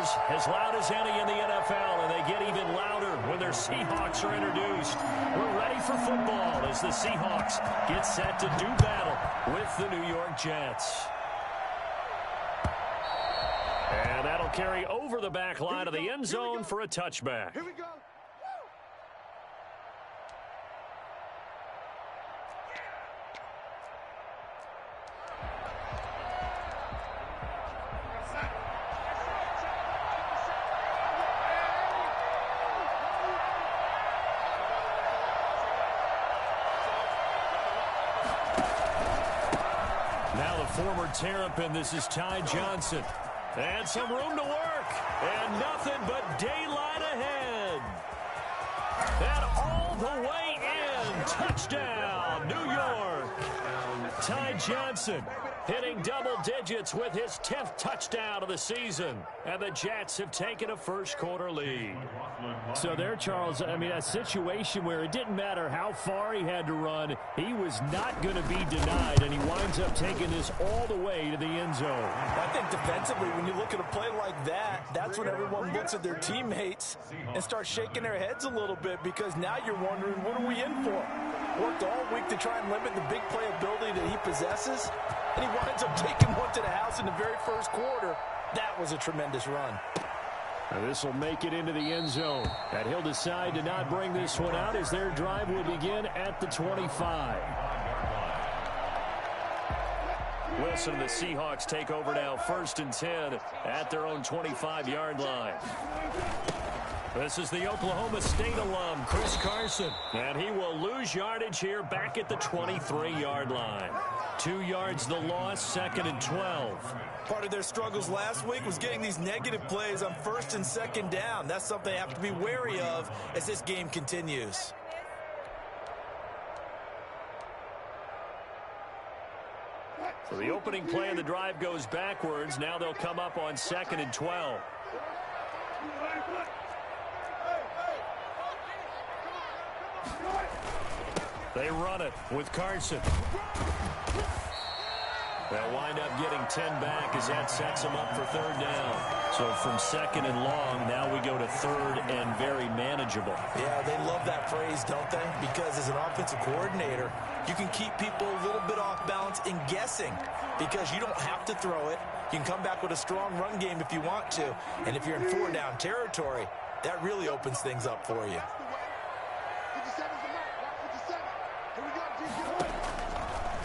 cheers as loud as any in the NFL, and they get even louder when their Seahawks are introduced. We're ready for football as the Seahawks get set to do battle with the New York Jets. And that'll carry over the back line of the end zone for a touchback. Here we go. Now the former Terrapin, this is Ty Johnson. And some room to work. And nothing but daylight ahead. And all the way in. Touchdown, New York. Ty Johnson hitting double digits with his 10th touchdown of the season. And the Jets have taken a first-quarter lead. So there, Charles, I mean, a situation where it didn't matter how far he had to run, he was not going to be denied, and he winds up taking this all the way to the end zone. I think defensively, when you look at a play like that, that's when everyone looks at their teammates and starts shaking their heads a little bit, because now you're wondering, what are we in for? Worked all week to try and limit the big play ability that he possesses, and he winds up taking one to the house in the very first quarter. That was a tremendous run. This will make it into the end zone. And he'll decide to not bring this one out as their drive will begin at the 25. Wilson and the Seahawks take over now, 1st and 10 at their own 25-yard line. This is the Oklahoma State alum, Chris Carson. And he will lose yardage here back at the 23-yard line. 2 yards the loss, 2nd and 12. Part of their struggles last week was getting these negative plays on 1st and 2nd down. That's something they have to be wary of as this game continues. So the opening play of the drive goes backwards. Now they'll come up on 2nd and 12. They run it with Carson. They'll wind up getting 10 back as that sets them up for 3rd down. So from 2nd and long, now we go to 3rd and very manageable. Yeah, they love that phrase, don't they? Because as an offensive coordinator, you can keep people a little bit off balance in guessing, because you don't have to throw it. You can come back with a strong run game if you want to. And if you're in 4-down territory, that really opens things up for you.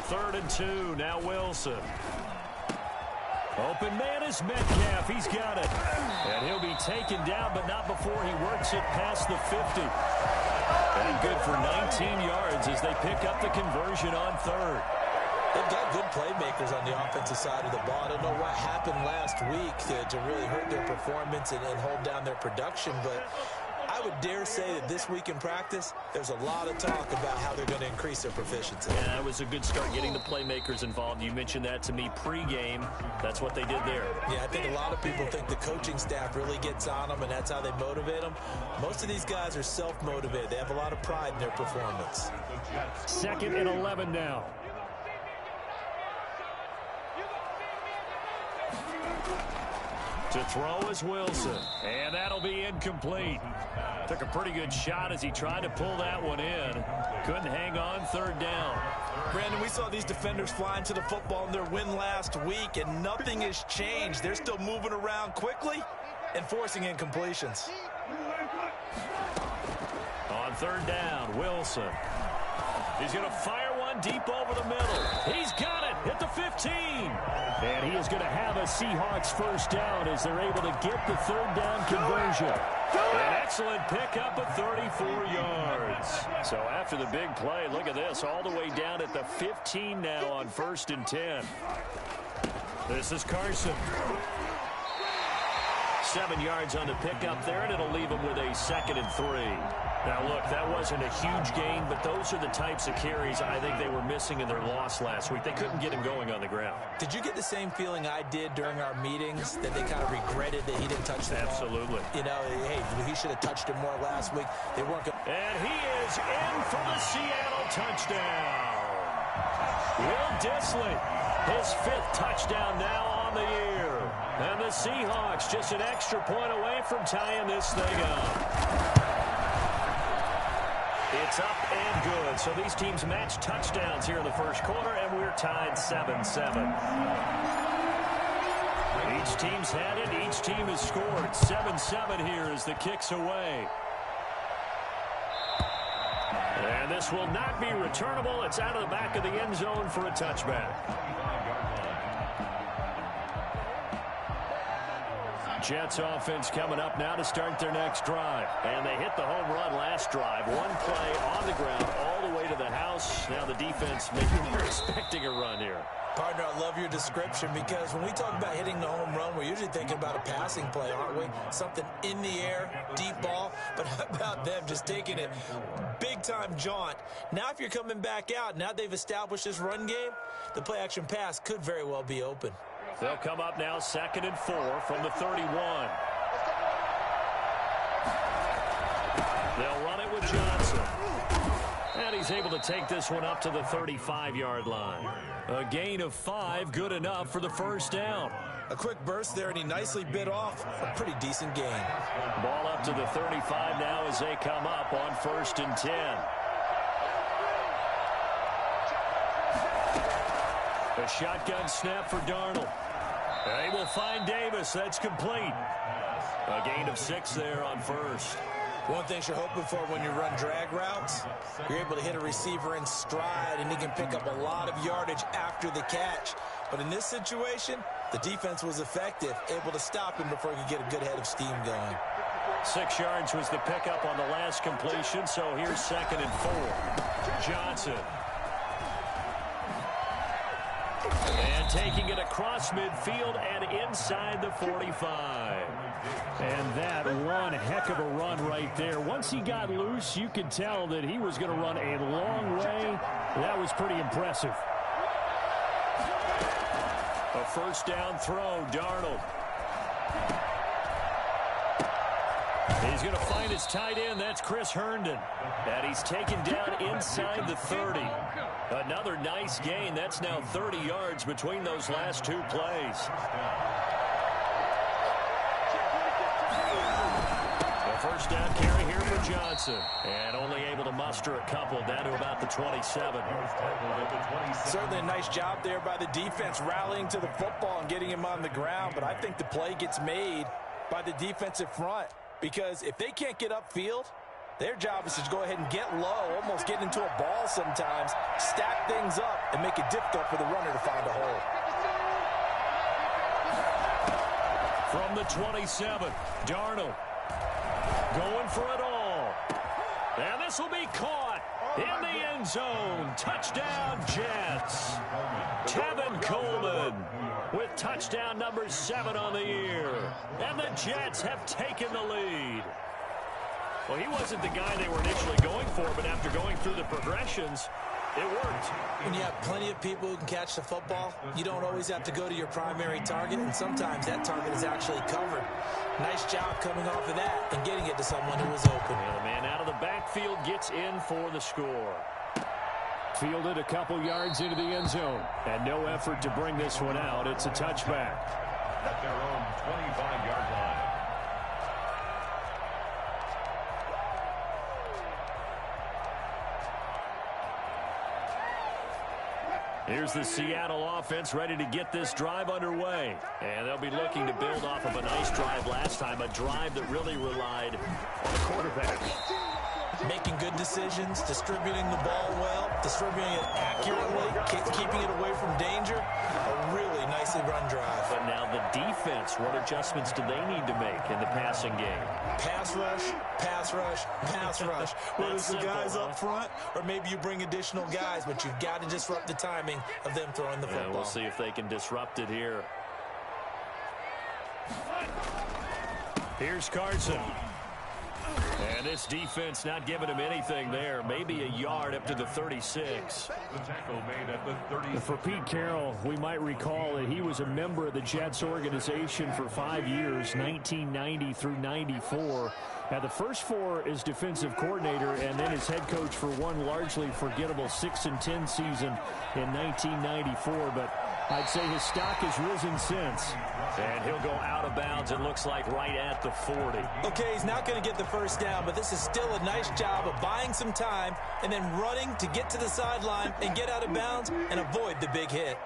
3rd and 2, now Wilson. Open man is Metcalf. He's got it. And he'll be taken down, but not before he works it past the 50. And good for 19 yards as they pick up the conversion on 3rd. They've got good playmakers on the offensive side of the ball. I don't know what happened last week to really hurt their performance and hold down their production, but I would dare say that this week in practice, there's a lot of talk about how they're going to increase their proficiency. Yeah, it was a good start getting the playmakers involved. You mentioned that to me pregame. That's what they did there. Yeah, I think a lot of people think the coaching staff really gets on them, and that's how they motivate them. Most of these guys are self-motivated. They have a lot of pride in their performance. 2nd and 11 now. To throw is Wilson, and that'll be incomplete. Took a pretty good shot as he tried to pull that one in. Couldn't hang on 3rd down. Brandon, we saw these defenders flying to the football in their win last week, and nothing has changed. They're still moving around quickly and forcing incompletions. On 3rd down, Wilson. He's going to fire one deep over the middle. He's got it at the 15. And he is going to have a Seahawks first down as they're able to get the 3rd down conversion. An excellent pickup of 34 yards. So after the big play, look at this, all the way down at the 15 now on 1st and 10. This is Carson. 7 yards on the pickup there, and it'll leave him with a 2nd and 3. Now, look, that wasn't a huge gain, but those are the types of carries I think they were missing in their loss last week. They couldn't get him going on the ground. Did you get the same feeling I did during our meetings, that they kind of regretted that he didn't touch the ball? Absolutely. You know, hey, he should have touched it more last week. They weren't going to. And he is in for the Seattle touchdown. Will Dissly, his 5th touchdown now on on the year. And the Seahawks just an extra point away from tying this thing up. It's up and good. So these teams match touchdowns here in the first quarter, and we're tied 7-7. Each team's had it. Each team has scored. 7-7 here as the kick's away. And this will not be returnable. It's out of the back of the end zone for a touchback. Jets offense coming up now to start their next drive. And they hit the home run last drive. One play on the ground all the way to the house. Now the defense maybe they're expecting a run here. Partner, I love your description because when we talk about hitting the home run, we're usually thinking about a passing play, aren't we? Something in the air, deep ball. But how about them just taking it big-time jaunt? Now if you're coming back out, now they've established this run game, the play-action pass could very well be open. They'll come up now 2nd and 4 from the 31. They'll run it with Johnson. And he's able to take this one up to the 35-yard line. A gain of 5, good enough for the first down. A quick burst there, and he nicely bit off a pretty decent gain. Ball up to the 35 now as they come up on 1st and 10. A shotgun snap for Darnold. They will find Davis. That's complete. A gain of 6 there on 1st. One thing you're hoping for when you run drag routes, you're able to hit a receiver in stride, and he can pick up a lot of yardage after the catch. But in this situation, the defense was effective, able to stop him before he could get a good head of steam going. 6 yards was the pickup on the last completion, so here's 2nd and 4. Johnson. And taking it across midfield and inside the 45. And that one heck of a run right there. Once he got loose, you could tell that he was going to run a long way. That was pretty impressive. A first down throw, Darnold. He's going to find his tight end. That's Chris Herndon. And he's taken down inside the 30. Another nice gain. That's now 30 yards between those last 2 plays. A first down carry here for Johnson. And only able to muster a couple down to about the 27. Certainly a nice job there by the defense rallying to the football and getting him on the ground. But I think the play gets made by the defensive front. Because if they can't get upfield, their job is to go ahead and get low, almost get into a ball sometimes, stack things up, and make it difficult for the runner to find a hole. From the 27, Darnold going for it all. And this will be caught in the end zone. Touchdown, Jets. Tevin Coleman with touchdown number 7 on the year. And the Jets have taken the lead. Well, he wasn't the guy they were initially going for, but after going through the progressions, it worked. When you have plenty of people who can catch the football, you don't always have to go to your primary target, and sometimes that target is actually covered. Nice job coming off of that and getting it to someone who was open. And the man out of the backfield gets in for the score. Fielded a couple yards into the end zone. And no effort to bring this one out. It's a touchback. At their own 25-yard line. Here's the Seattle offense ready to get this drive underway. And they'll be looking to build off of a nice drive last time, a drive that really relied on the quarterback. Making good decisions, distributing the ball well, distributing it accurately, keeping it away from danger. A really nicely run drive. But now the defense, what adjustments do they need to make in the passing game? Pass rush, pass rush, pass rush. Whether it's the guys up front or maybe you bring additional guys, but you've got to disrupt the timing of them throwing the football. And we'll see if they can disrupt it here. Here's Carson. And this defense not giving him anything there. Maybe a yard up to the 36. The tackle made at the 30. For Pete Carroll, we might recall that he was a member of the Jets organization for 5 years, 1990 through 94. Now, the first 4 as defensive coordinator and then as head coach for one largely forgettable 6-10 season in 1994. But I'd say his stock has risen since. And he'll go out of bounds, it looks like, right at the 40. Okay, he's not going to get the first down, but this is still a nice job of buying some time and then running to get to the sideline and get out of bounds and avoid the big hit.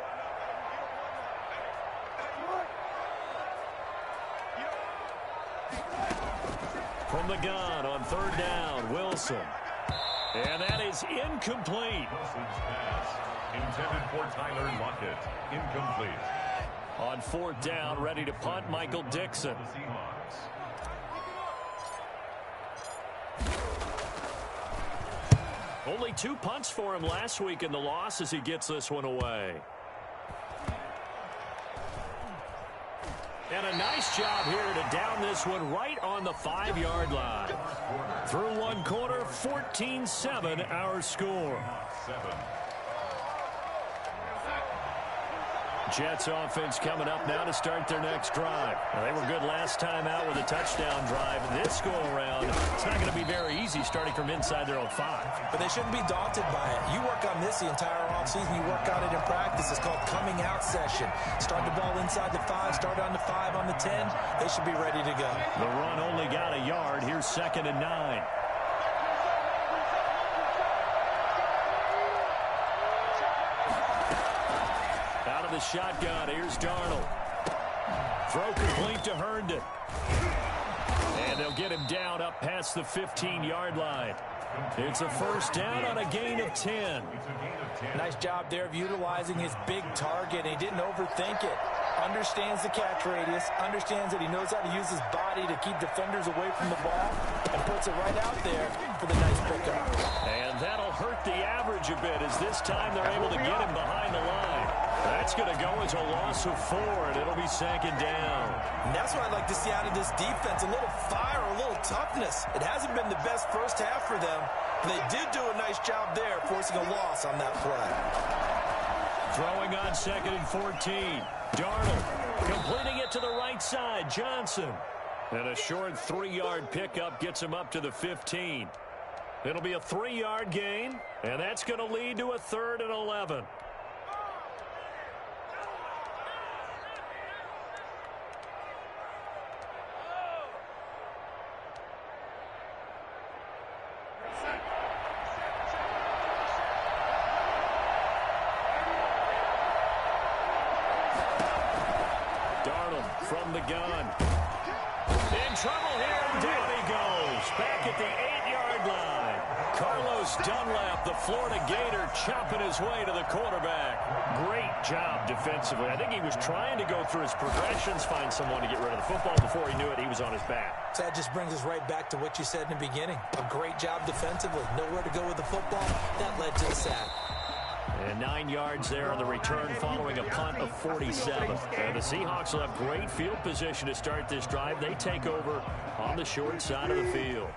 From the gun on third down, Wilson. And that is incomplete. Wilson's pass intended for Tyler Lockett. Incomplete. On fourth down, ready to punt, Michael Dixon. The Seahawks. Only 2 punts for him last week in the loss as he gets this one away. And a nice job here to down this one right on the 5-yard line. Through one quarter, 14-7 our score. 7. Jets offense coming up now to start their next drive. Well, they were good last time out with a touchdown drive. This go-around, it's not going to be very easy starting from inside their own 5. But they shouldn't be daunted by it. You work on this the entire offseason. You work on it in practice. It's called coming out session. Start the ball inside the 5, start on the 5, on the 10. They should be ready to go. The run only got a yard. Here's 2nd and 9. The shotgun. Here's Darnold. Throw complete to Herndon. And they'll get him down up past the 15-yard line. It's a first down on a gain of 10. Nice job there of utilizing his big target. He didn't overthink it. Understands the catch radius. Understands that he knows how to use his body to keep defenders away from the ball. And puts it right out there for the nice pickup. And that'll hurt the average a bit as this time they're able to get him behind the line. That's going to go as a loss of 4, and it'll be 2nd down. And that's what I'd like to see out of this defense, a little fire, a little toughness. It hasn't been the best first half for them. They did do a nice job there, forcing a loss on that play. Throwing on 2nd and 14. Darnold completing it to the right side. Johnson. And a short 3-yard pickup gets him up to the 15. It'll be a 3-yard gain, and that's going to lead to a 3rd and 11. From the gun. In trouble here. Down he goes. Back at the 8-yard line. Carlos Dunlap, the Florida Gator, chopping his way to the quarterback. Great job defensively. I think he was trying to go through his progressions, find someone to get rid of the football. Before he knew it, he was on his back. So that just brings us right back to what you said in the beginning. A great job defensively. Nowhere to go with the football. That led to the sack. And 9 yards there on the return following a punt of 47. And the Seahawks will have great field position to start this drive. They take over on the short side of the field.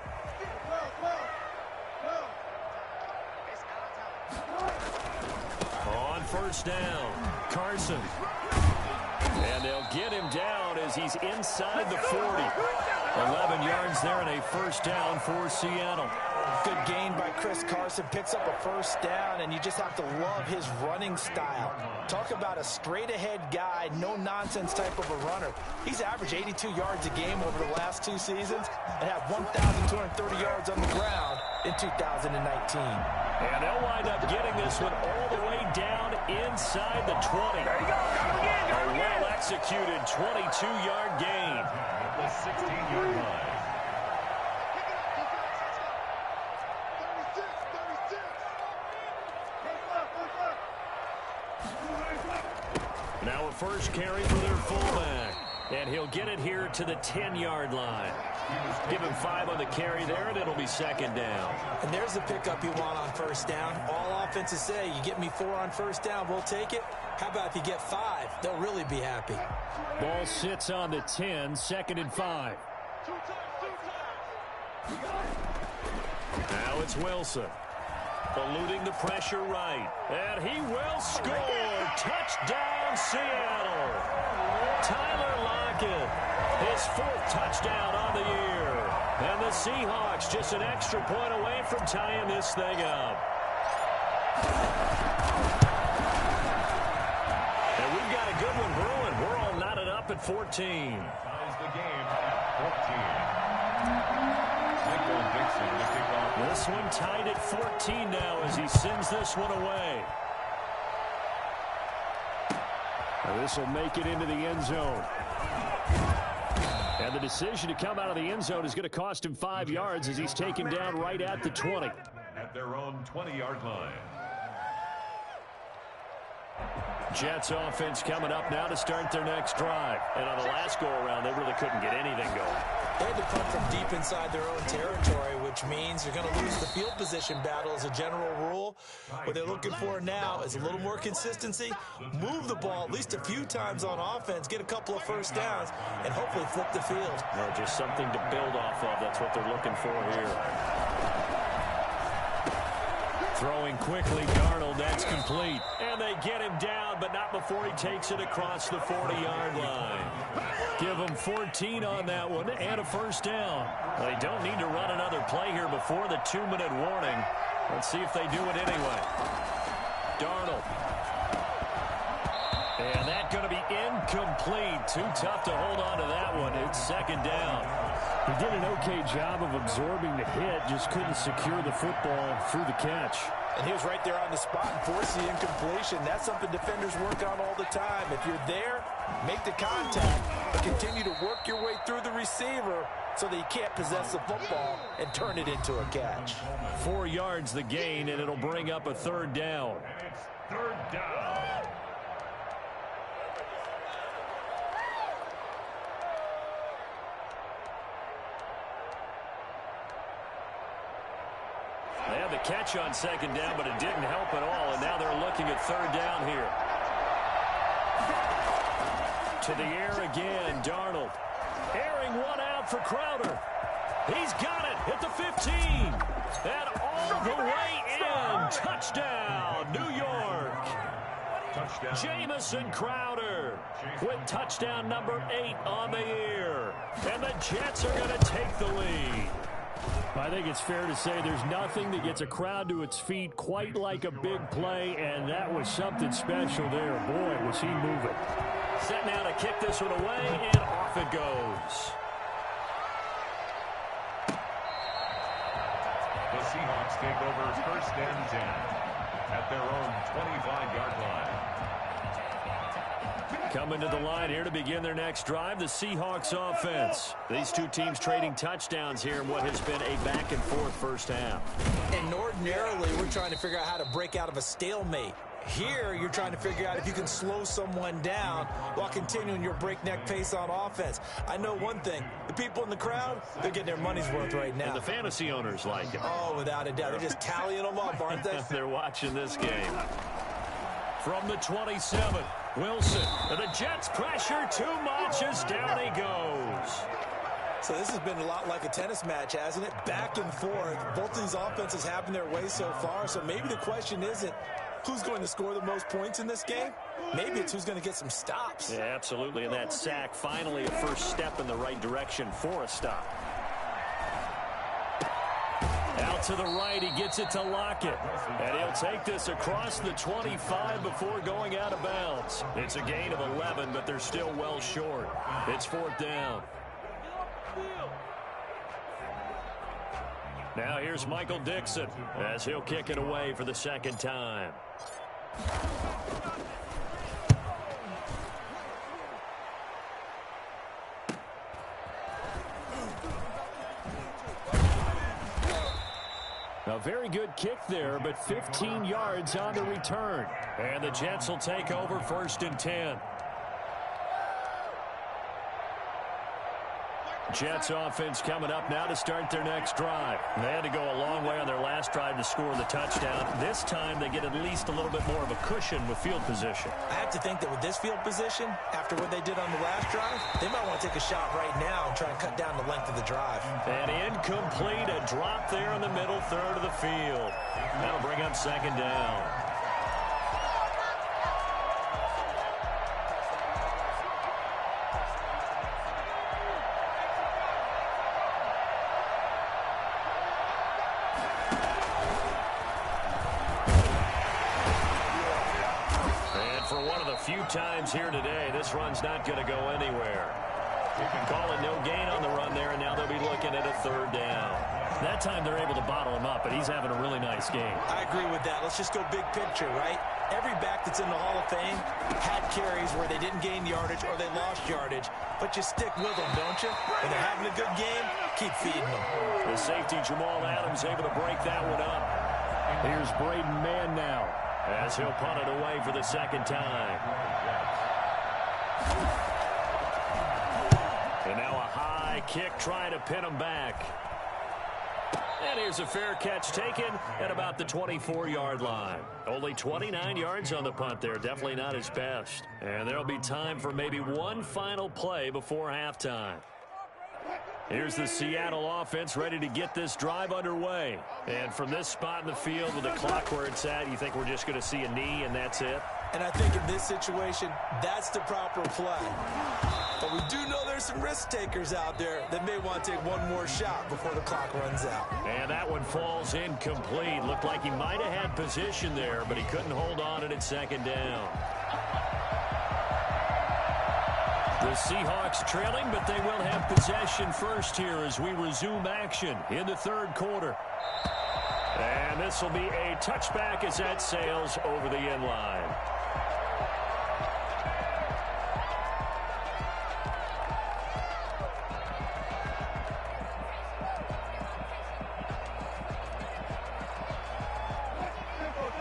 On first down, Carson. And they'll get him down as he's inside the 40. 11 yards there and a first down for Seattle. Good gain by Chris Carson. Picks up a first down, and you just have to love his running style. Talk about a straight-ahead guy, no-nonsense type of a runner. He's averaged 82 yards a game over the last 2 seasons and had 1,230 yards on the ground in 2019. And they'll wind up getting this one all the way down inside the 20. There you go. A well-executed 22-yard gain. At the 16-yard line. Now a first carry for their fullback. And he'll get it here to the 10-yard line. Give him 5 on the carry there, and it'll be 2nd down. And there's the pickup you want on first down. All offenses say, you get me 4 on first down, we'll take it. How about if you get 5? They'll really be happy. Ball sits on the 10, 2nd and 5. Now it's Wilson. Eluding the pressure right. And he will score. Touchdown, Seattle. Tyler Lockett, his 4th touchdown on the year. And the Seahawks just an extra point away from tying this thing up. And we good one brewing. We're all knotted up at 14. Ties the game at 14. Michael Dixon to kick off. This one tied at 14 now as he sends this one away. This will make it into the end zone. And the decision to come out of the end zone is going to cost him 5 yards as he's taken down right at the 20. At their own 20-yard line. Jets offense coming up now to start their next drive. And on the last go-around, they really couldn't get anything going. They had to punt from deep inside their own territory, which means you're going to lose the field position battle as a general rule. What they're looking for now is a little more consistency, move the ball at least a few times on offense, get a couple of first downs, and hopefully flip the field. Well, just something to build off of. That's what they're looking for here. Throwing quickly, Darnold, that's complete. And they get him down, but not before he takes it across the 40-yard line. Give him 14 on that one and a first down. Well, they don't need to run another play here before the 2-minute warning. Let's see if they do it anyway. Darnold. And that's going to be incomplete. Too tough to hold on to that one. It's second down. He did an okay job of absorbing the hit, just couldn't secure the football through the catch. And he was right there on the spot and forced the incompletion. That's something defenders work on all the time. If you're there, make the contact, but continue to work your way through the receiver so that you can't possess the football and turn it into a catch. 4 yards the gain, and it'll bring up a third down. And it's third down. They had the catch on second down, but it didn't help at all, and now they're looking at third down here. To the air again, Darnold. Airing one out for Crowder. He's got it at the 15. And all the way in. Touchdown, New York. Touchdown. Jamison Crowder with touchdown number 8 on the year. And the Jets are going to take the lead. I think it's fair to say there's nothing that gets a crowd to its feet quite like a big play, and that was something special there. Boy, was he moving. Set now to kick this one away, and off it goes. The Seahawks take over first and 10 at their own 25-yard line. Coming to the line here to begin their next drive, the Seahawks offense. These two teams trading touchdowns here in what has been a back-and-forth first half. And ordinarily, we're trying to figure out how to break out of a stalemate. Here, you're trying to figure out if you can slow someone down while continuing your breakneck pace on offense. I know one thing. The people in the crowd, they're getting their money's worth right now. And the fantasy owners like it. Oh, without a doubt. They're just tallying them up, aren't they? They're watching this game. From the 27, Wilson. And the Jets pressure too much as down he goes. So this has been a lot like a tennis match, hasn't it? Back and forth. Both of these offenses having their way so far. So maybe the question isn't who's going to score the most points in this game. Maybe it's who's going to get some stops. Yeah, absolutely. And that sack, finally a first step in the right direction for a stop. Out to the right, he gets it to Lockett. And he'll take this across the 25 before going out of bounds. It's a gain of 11, but they're still well short. It's fourth down. Now here's Michael Dixon as he'll kick it away for the second time. A very good kick there, but 15 yards on the return. And the Jets will take over first and 10. Jets offense coming up now to start their next drive. They had to go a long way on their last drive to score the touchdown. This time they get at least a little bit more of a cushion with field position. I have to think that with this field position, after what they did on the last drive, they might want to take a shot right now and try and cut down the length of the drive. And incomplete, a drop there in the middle third of the field. That'll bring up second down. few times here today. This run's not going to go anywhere. Calling no gain on the run there, and now they'll be looking at a third down. That time they're able to bottle him up, but he's having a really nice game. I agree with that. Let's just go big picture, right? Every back that's in the Hall of Fame had carries where they didn't gain yardage or they lost yardage, but you stick with them, don't you? When they're having a good game, keep feeding them. The safety, Jamal Adams, able to break that one up. Here's Braden Mann now, as he'll punt it away for the second time. And now a high kick trying to pin him back. And here's a fair catch taken at about the 24-yard line. Only 29 yards on the punt there. Definitely not his best. And there'll be time for maybe one final play before halftime. Here's the Seattle offense ready to get this drive underway. And from this spot in the field with the clock where it's at, you think we're just going to see a knee and that's it? And I think in this situation, that's the proper play. But we do know there's some risk takers out there that may want to take one more shot before the clock runs out. And that one falls incomplete. Looked like he might have had position there, but he couldn't hold on at second down. The Seahawks trailing, but they will have possession first here as we resume action in the third quarter. And this will be a touchback as that sails over the end line.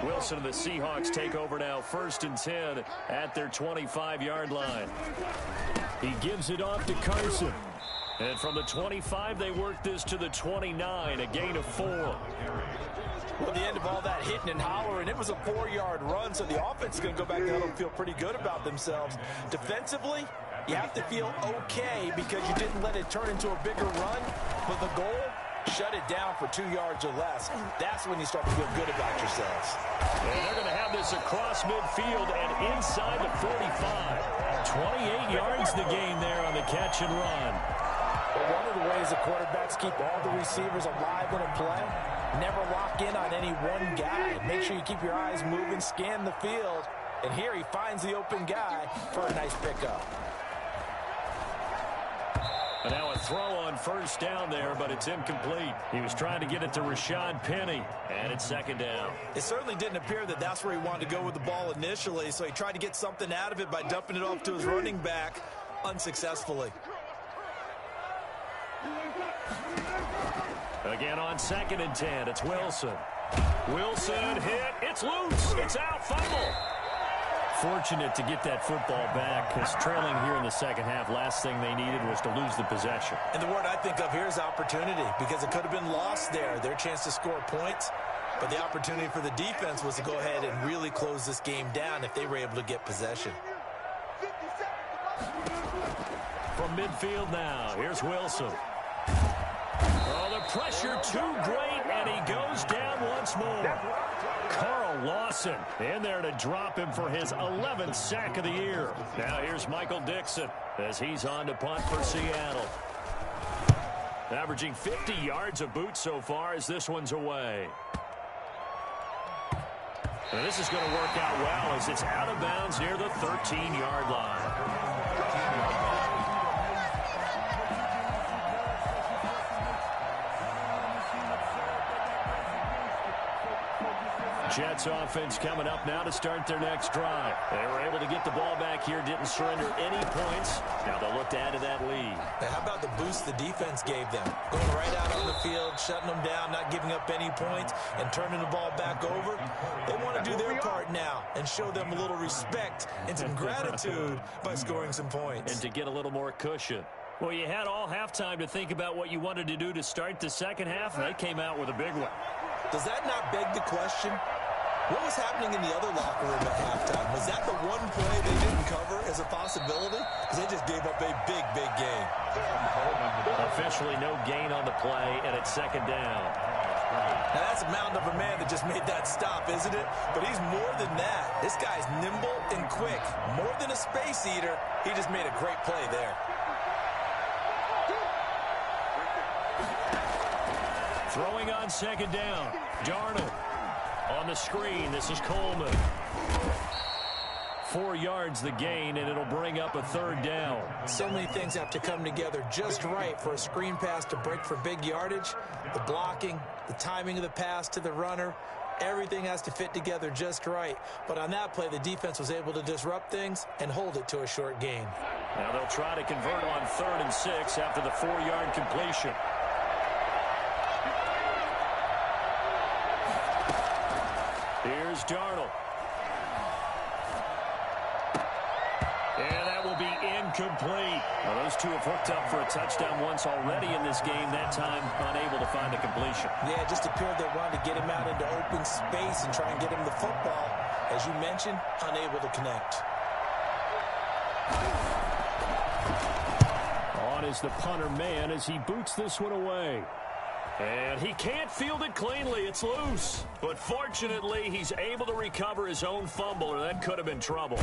Wilson and the Seahawks take over now, 1st and 10 at their 25-yard line. He gives it off to Carson. And from the 25, they work this to the 29, a gain of 4. Well, the end of all that hitting and hollering, it was a 4-yard run, so the offense is going to go back there and feel pretty good about themselves. Defensively, you have to feel okay because you didn't let it turn into a bigger run. But the goal, shut it down for 2 yards or less. That's when you start to feel good about yourselves. And they're going to have this across midfield and inside the 45. 28 yards the gain there on the catch and run. Well, one of the ways the quarterbacks keep all the receivers alive in a play, never lock in on any one guy. Make sure you keep your eyes moving, scan the field. And here he finds the open guy for a nice pickup. And now a throw on first down there, but it's incomplete. He was trying to get it to Rashad Penny, and it's second down. It certainly didn't appear that that's where he wanted to go with the ball initially, so he tried to get something out of it by dumping it off to his running back unsuccessfully. Again on 2nd and 10, it's Wilson. Wilson hit, it's loose, it's out, fumble. Fortunate to get that football back because trailing here in the second half, last thing they needed was to lose the possession. And the word I think of here is opportunity because it could have been lost there. Their chance to score points, but the opportunity for the defense was to go ahead and really close this game down if they were able to get possession. From midfield now, here's Wilson. Oh, the pressure too great, and he goes down once more. Carl Lawson in there to drop him for his 11th sack of the year. Now here's Michael Dixon as he's on to punt for Seattle. Averaging 50 yards a boot so far as this one's away. And this is going to work out well as it's out of bounds near the 13-yard line. Jets offense coming up now to start their next drive. They were able to get the ball back here, didn't surrender any points. Now they'll look to add to that lead. Now, how about the boost the defense gave them? Going right out on the field, shutting them down, not giving up any points, and turning the ball back over. They want to do their part now and show them a little respect and some gratitude by scoring some points. And to get a little more cushion. Well, you had all halftime to think about what you wanted to do to start the second half, and they came out with a big one. Does that not beg the question? What was happening in the other locker room at halftime? Was that the one play they didn't cover as a possibility? Because they just gave up a big, big gain. Officially no gain on the play, and it's second down. Now that's a mountain of a man that just made that stop, isn't it? But he's more than that. This guy's nimble and quick. More than a space eater, he just made a great play there. Throwing on second down. Darnold on the screen. This is Coleman. 4 yards the gain, and it'll bring up a 3rd down. So many things have to come together just right for a screen pass to break for big yardage. The blocking, the timing of the pass to the runner, everything has to fit together just right. But on that play, the defense was able to disrupt things and hold it to a short gain. Now they'll try to convert on 3rd and 6 after the 4-yard completion. Here's Darnold. And that will be incomplete. Well, those two have hooked up for a touchdown once already in this game, that time unable to find a completion. Yeah, it just appeared they wanted to get him out into open space and try and get him the football. As you mentioned, unable to connect. On is the punter man as he boots this one away. And he can't field it cleanly. It's loose. But fortunately, he's able to recover his own fumble, or that could have been trouble.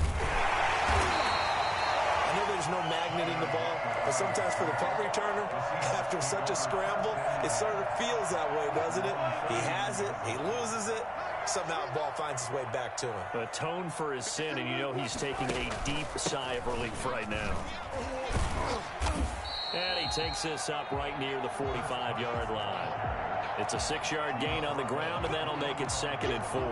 I know there's no magnet in the ball, but sometimes for the punt returner, after such a scramble, it sort of feels that way, doesn't it? He has it, he loses it, somehow the ball finds its way back to him. Atone for his sin, and you know he's taking a deep sigh of relief right now. And he takes this up right near the 45-yard line. It's a 6-yard gain on the ground, and that'll make it 2nd and 4.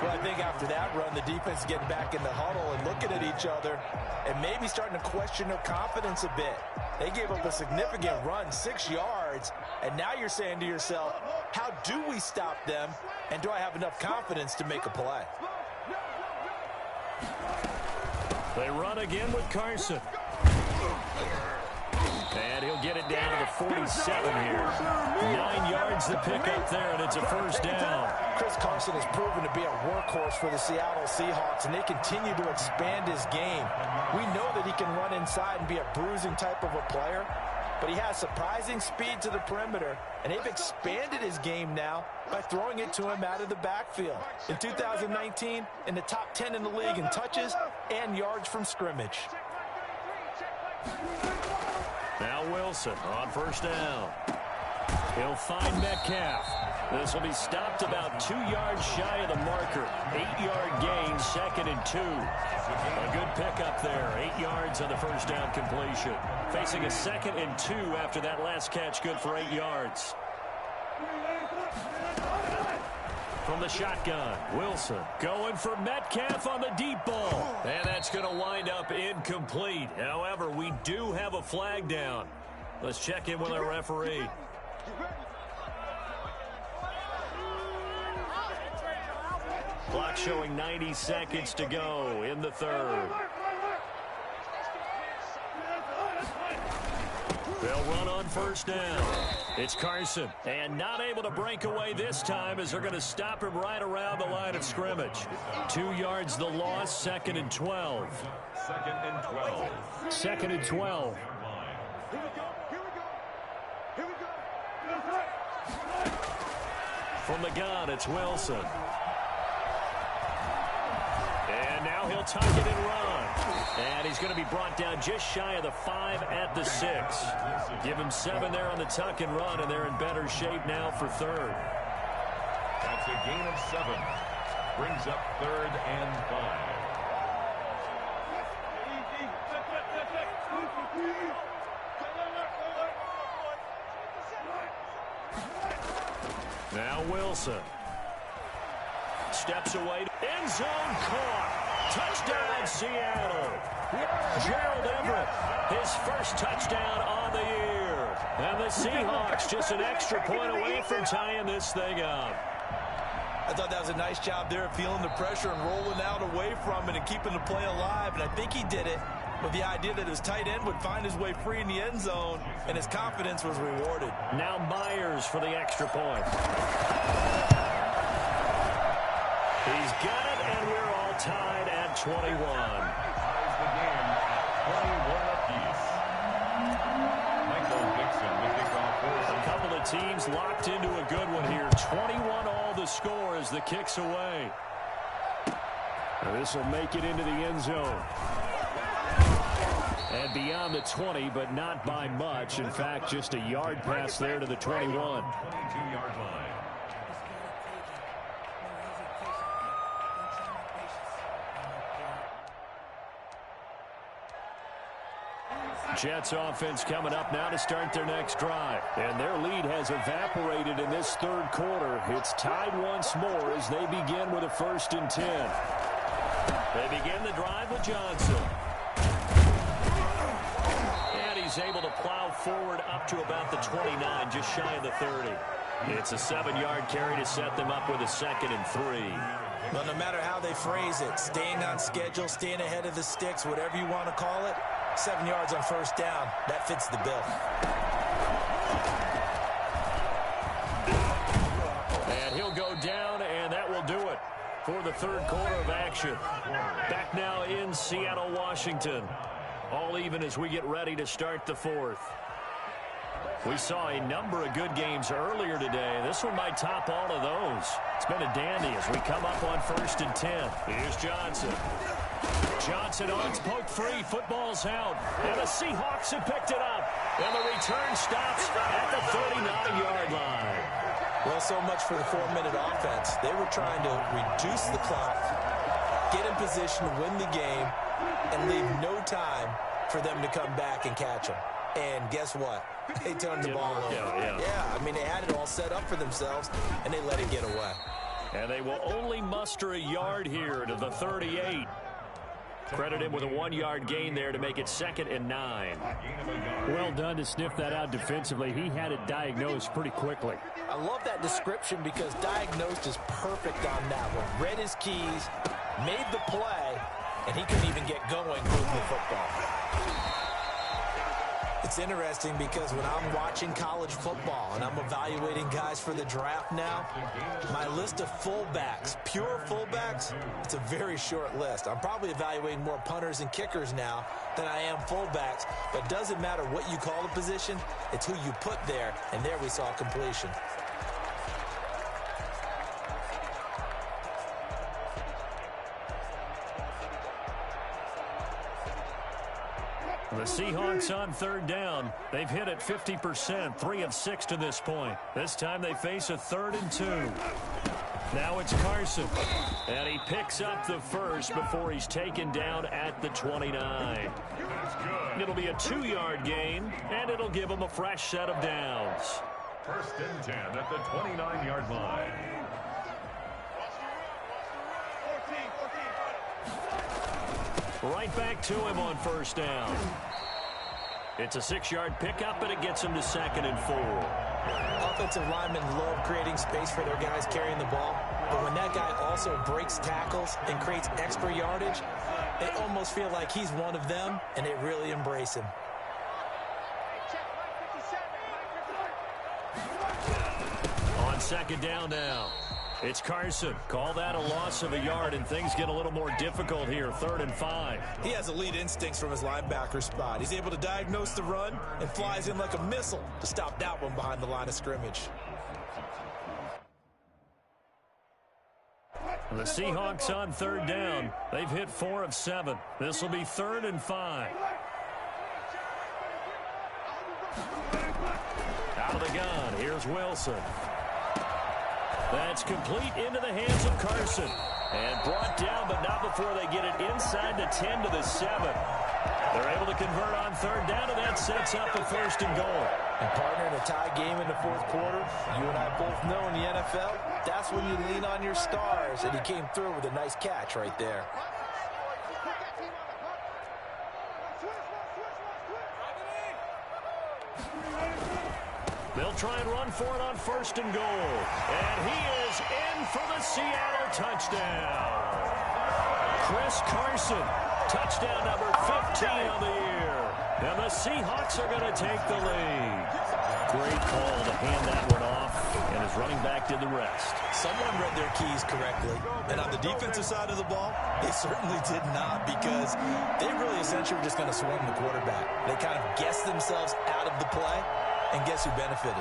Well, I think after that run, the defense is getting back in the huddle and looking at each other and maybe starting to question their confidence a bit. They gave up a significant run, 6 yards, and now you're saying to yourself, how do we stop them, and do I have enough confidence to make a play? They run again with Carson. And he'll get it down to the 47 here. 9 yards to pick up there, and it's a 1st down. Chris Carson has proven to be a workhorse for the Seattle Seahawks, and they continue to expand his game. We know that he can run inside and be a bruising type of a player, but he has surprising speed to the perimeter, and they've expanded his game now by throwing it to him out of the backfield. In 2019, in the top 10 in the league in touches and yards from scrimmage. Now Wilson on 1st down. He'll find Metcalf. This will be stopped about 2 yards shy of the marker. 8-yard gain, 2nd and 2. A good pickup there. 8 yards on the 1st down completion. Facing a 2nd and 2 after that last catch, good for 8 yards. From the shotgun, Wilson going for Metcalf on the deep ball. And that's going to wind up incomplete. However, we do have a flag down. Let's check in with our referee. Clock showing 90 seconds to go in the 3rd. They'll run on 1st down. It's Carson, and not able to break away this time as they're going to stop him right around the line of scrimmage. 2 yards the loss, 2nd and 12. 2nd and 12. 2nd and 12. From the gun, it's Wilson. And now he'll tuck it and run. And he's going to be brought down just shy of the 5 at the 6. Give him 7 there on the tuck and run, and they're in better shape now for 3rd. That's a gain of 7. Brings up 3rd and 5. Now Wilson. Steps away. End zone caught. Touchdown, Seattle. Gerald Everett, his first touchdown on the year. And the Seahawks just an extra point away from tying this thing up. I thought that was a nice job there of feeling the pressure and rolling out away from it and keeping the play alive. And I think he did it with the idea that his tight end would find his way free in the end zone, and his confidence was rewarded. Now Myers for the extra point. He's got it, and we're all tied at 21. Ties the game at 21 apiece. Michael Dixon, the kickoff for A couple of teams locked into a good one here. 21 all the score as the kick's away. This will make it into the end zone. And beyond the 20, but not by much. In fact, just a yard pass there to the 21. 22-yard line. Jets offense coming up now to start their next drive. And their lead has evaporated in this third quarter. It's tied once more as they begin with a 1st and 10. They begin the drive with Johnson. And he's able to plow forward up to about the 29, just shy of the 30. It's a 7-yard carry to set them up with a 2nd and 3. Well, no matter how they phrase it, staying on schedule, staying ahead of the sticks, whatever you want to call it, 7 yards on 1st down, that fits the bill. And he'll go down, and that will do it for the third quarter of action. Back now in Seattle, Washington. All even as we get ready to start the 4th. We saw a number of good games earlier today. This one might top all of those. It's been a dandy as we come up on 1st and 10. Here's Johnson. Johnson on, poke free, football's out. And the Seahawks have picked it up. And the return stops at the 39-yard line. Well, so much for the 4-minute offense. They were trying to reduce the clock, get in position to win the game, and leave no time for them to come back and catch them. And guess what? They turned the ball over. Yeah, I mean, they had it all set up for themselves, and they let it get away. And they will only muster a yard here to the 38. Credit him with a 1-yard gain there to make it 2nd and 9. Well done to sniff that out defensively. He had it diagnosed pretty quickly. I love that description because diagnosed is perfect on that one. Read his keys, made the play, and he couldn't even get going moving the football. It's interesting because when I'm watching college football and I'm evaluating guys for the draft now, my list of fullbacks, pure fullbacks, it's a very short list. I'm probably evaluating more punters and kickers now than I am fullbacks, but it doesn't matter what you call the position, it's who you put there, and there we saw completion. The Seahawks on 3rd down. They've hit it 50%, 3 of 6 to this point. This time they face a 3rd and 2. Now it's Carson. And he picks up the first before he's taken down at the 29. It'll be a 2-yard gain, and it'll give him a fresh set of downs. 1st and 10 at the 29-yard line. Right back to him on 1st down. It's a 6-yard pickup, and it gets him to 2nd and 4. Offensive linemen love creating space for their guys carrying the ball, but when that guy also breaks tackles and creates extra yardage, they almost feel like he's one of them, and they really embrace him. On 2nd down now. It's Carson. Call that a loss of a yard, and things get a little more difficult here. 3rd and 5. He has elite instincts from his linebacker spot. He's able to diagnose the run and flies in like a missile to stop that one behind the line of scrimmage. The Seahawks on 3rd down. They've hit 4 of 7. This will be 3rd and 5. Out of the gun. Here's Wilson. That's complete into the hands of Carson. And brought down, but not before they get it inside the 10 to the 7. They're able to convert on 3rd down, and that sets up a 1st and goal. And partner, in a tie game in the 4th quarter, you and I both know in the NFL, that's when you lean on your stars. And he came through with a nice catch right there. They'll try and run for it on 1st and goal. And he is in for the Seattle touchdown. Chris Carson, touchdown number 15 of the year. And the Seahawks are going to take the lead. Great call to hand that one off, and his running back did the rest. Someone read their keys correctly. And on the defensive side of the ball, they certainly did not, because they really essentially were just going to swarm the quarterback. They kind of guessed themselves out of the play. And guess who benefited?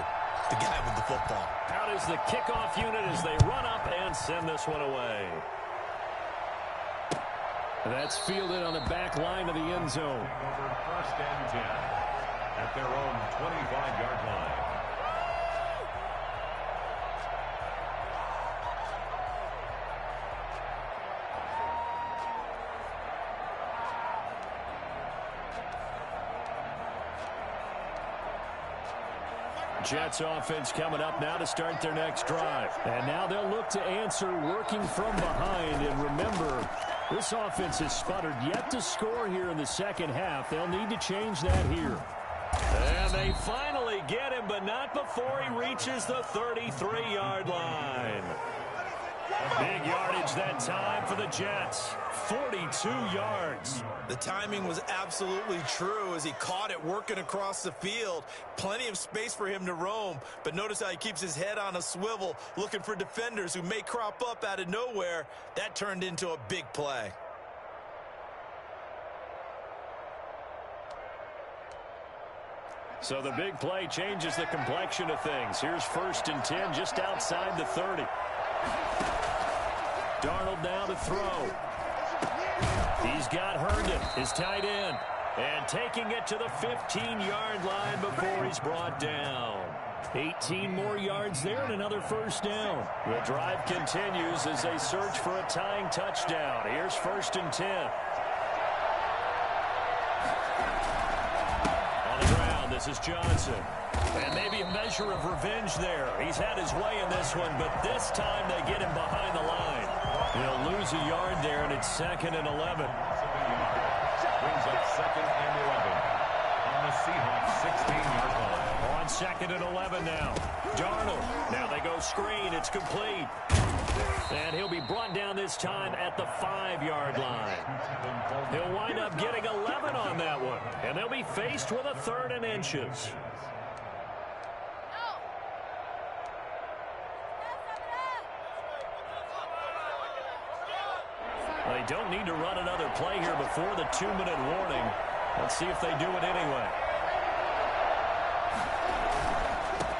The guy with the football. Out is the kickoff unit as they run up and send this one away. That's fielded on the back line of the end zone. Over 1st and 10 at their own 25-yard line. Jets offense coming up now to start their next drive. And now they'll look to answer working from behind. And remember, this offense has sputtered yet to score here in the second half. They'll need to change that here. And they finally get him, but not before he reaches the 33-yard line. Big yardage that time for the Jets. 42 yards. The timing was absolutely true as he caught it working across the field. Plenty of space for him to roam, but notice how he keeps his head on a swivel looking for defenders who may crop up out of nowhere. That turned into a big play. So the big play changes the complexion of things. Here's 1st and 10 just outside the 30. Darnold now to throw. He's got Herndon, his tight end, and taking it to the 15-yard line before he's brought down. 18 more yards there and another 1st down. The drive continues as they search for a tying touchdown. Here's 1st and 10. On the ground, this is Johnson. And maybe a measure of revenge there. He's had his way in this one, but this time they get him behind the line. He'll lose a yard there, and it's 2nd and 11. Brings up 2nd and 11 on the Seahawks 16-yard line. On 2nd and 11 now. Darnold. Now they go screen. It's complete. And he'll be brought down this time at the 5-yard line. He'll wind up getting 11 on that one. And they'll be faced with a 3rd and inches. They don't need to run another play here before the 2-minute warning. Let's see if they do it anyway.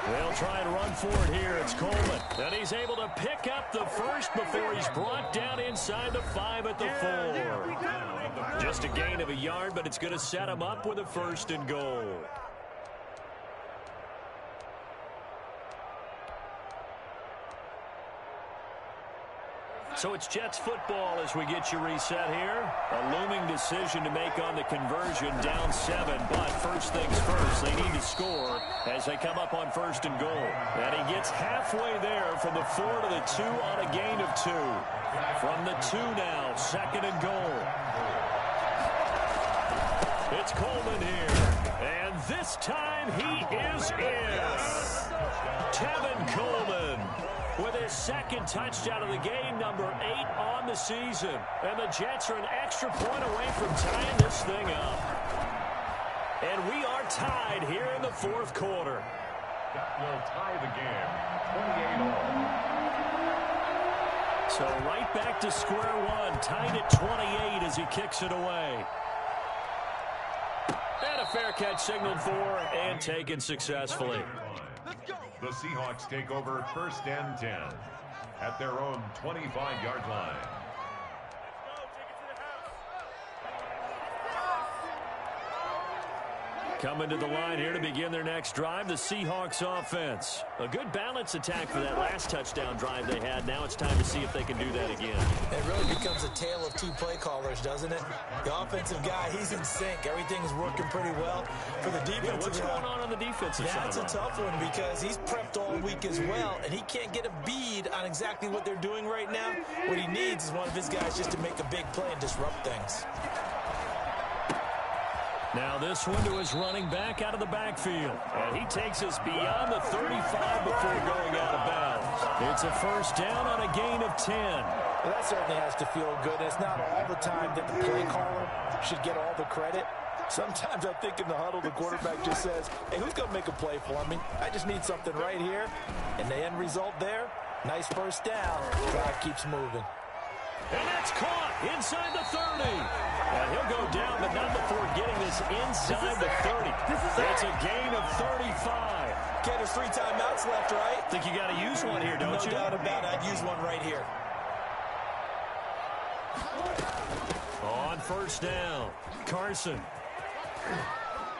They'll try and run for it here. It's Coleman. And he's able to pick up the first before he's brought down inside the 5 at the 4. Just a gain of a yard, but it's going to set him up with a 1st and goal. So it's Jets football as we get you reset here. A looming decision to make on the conversion, down 7. But first things first, they need to score as they come up on 1st and goal. And he gets halfway there from the 4 to the 2 on a gain of 2. From the 2 now, 2nd and goal. It's Coleman here. And this time he is in. Tevin Coleman with his 2nd touchdown of the game, number 8 on the season. And the Jets are an extra point away from tying this thing up. And we are tied here in the 4th quarter. That will tie the game, 28-all. So right back to square one, tied at 28 as he kicks it away. And a fair catch signaled for and taken successfully. The Seahawks take over 1st and 10 at their own 25-yard line. Coming to the line here to begin their next drive, the Seahawks offense. A good balance attack for that last touchdown drive they had. Now it's time to see if they can do that again. It really becomes a tale of 2 play callers, doesn't it? The offensive guy, he's in sync. Everything's working pretty well. For the defensive what's going on the defensive side? That's a tough one because he's prepped all week as well, and he can't get a bead on exactly what they're doing right now. What he needs is one of his guys just to make a big play and disrupt things. Now this one to his running back out of the backfield. And he takes us beyond the 35 before going out of bounds. It's a 1st down on a gain of 10. Well, that certainly has to feel good. It's not all the time that the play caller should get all the credit. Sometimes I think in the huddle, the quarterback just says, hey, who's going to make a play for me? I just need something right here. And the end result there, nice 1st down. Drive keeps moving. And that's caught inside the 30. And he'll go down, but not before getting this inside the 30. It's a gain of 35. Okay, there's 3 timeouts left, right? Think you got to use one here, don't you? No doubt about it. I'd use one right here. On 1st down, Carson.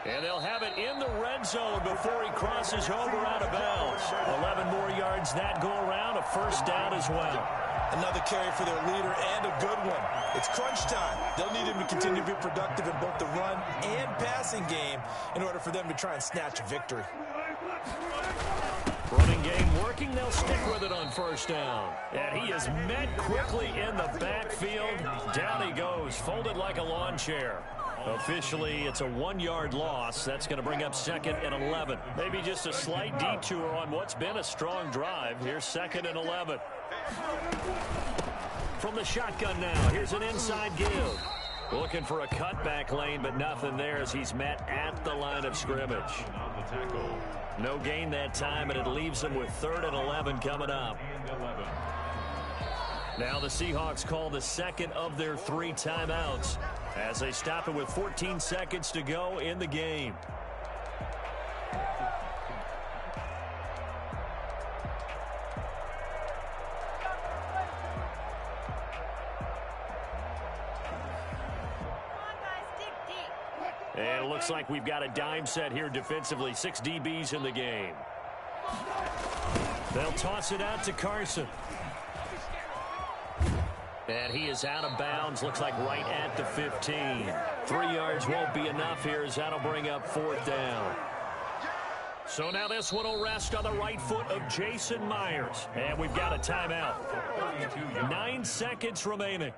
And they'll have it in the red zone before he crosses over out of bounds. 11 more yards that go around, a 1st down as well. Another carry for their leader and a good one. It's crunch time. They'll need him to continue to be productive in both the run and passing game in order for them to try and snatch a victory. Running game working. They'll stick with it on first down. And he is met quickly in the backfield. Down he goes, folded like a lawn chair. Officially, it's a 1-yard loss. That's going to bring up 2nd and 11. Maybe just a slight detour on what's been a strong drive. Here's 2nd and 11. From the shotgun now, here's an inside give. Looking for a cutback lane, but nothing there as he's met at the line of scrimmage. No gain that time, and it leaves them with 3rd and 11 coming up. Now the Seahawks call the second of their 3 timeouts as they stop it with 14 seconds to go in the game. And it looks like we've got a dime set here defensively. 6 DBs in the game. They'll toss it out to Carson. And he is out of bounds. Looks like right at the 15. 3 yards won't be enough here as that'll bring up 4th down. So now this one will rest on the right foot of Jason Myers. And we've got a timeout. 9 seconds remaining.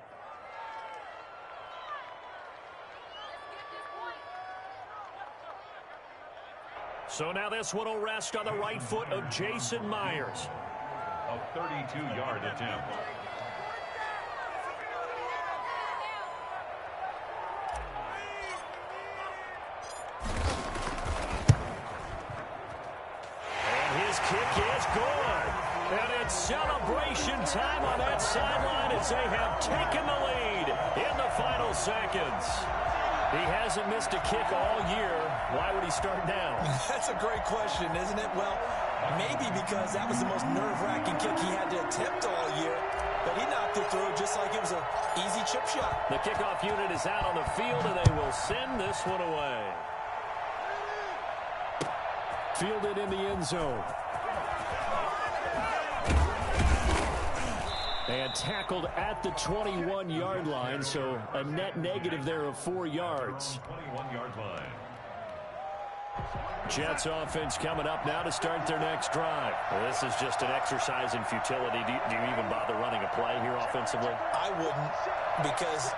So now this one will rest on the right foot of Jason Myers. A 32-yard attempt. And his kick is good. And it's celebration time on that sideline as they have taken the lead in the final seconds. He hasn't missed a kick all year. Why would he start now? That's a great question, isn't it? Well, maybe because that was the most nerve-wracking kick he had to attempt all year. But he knocked it through just like it was an easy chip shot. The kickoff unit is out on the field, and they will send this one away. Fielded in the end zone. And tackled at the 21-yard line, so a net negative there of 4 yards. 21-yard line. Jets offense coming up now to start their next drive. Well, this is just an exercise in futility. Do you even bother running a play here offensively? I wouldn't, because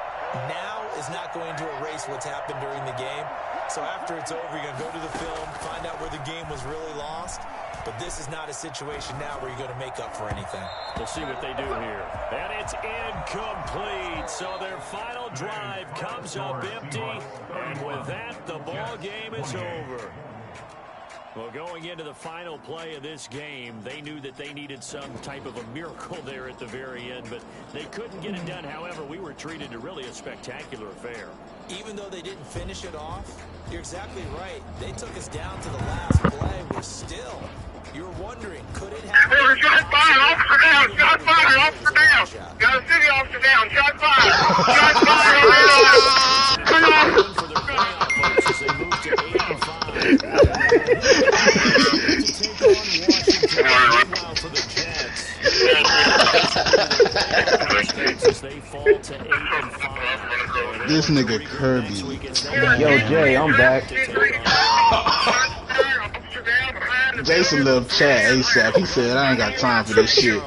now is not going to erase what's happened during the game. So after it's over, you're going to go to the film, find out where the game was really lost. But this is not a situation now where you're going to make up for anything. We'll see what they do here. And it's incomplete. So their final drive comes up empty. And with that, the ball game is over. Well, going into the final play of this game, they knew that they needed some type of a miracle there at the very end, but they couldn't get it done. However, we were treated to really a spectacular affair. Even though they didn't finish it off, you're exactly right. They took us down to the last play. We're still, you're wondering, could it happen? Shot fired, officer down, shot fired, officer down. Got a city officer down, shot fired. Shot fired. Come on. This nigga Kerby. Yo, Jay, I'm back. Jason left chat ASAP. He said, I ain't got time for this shit.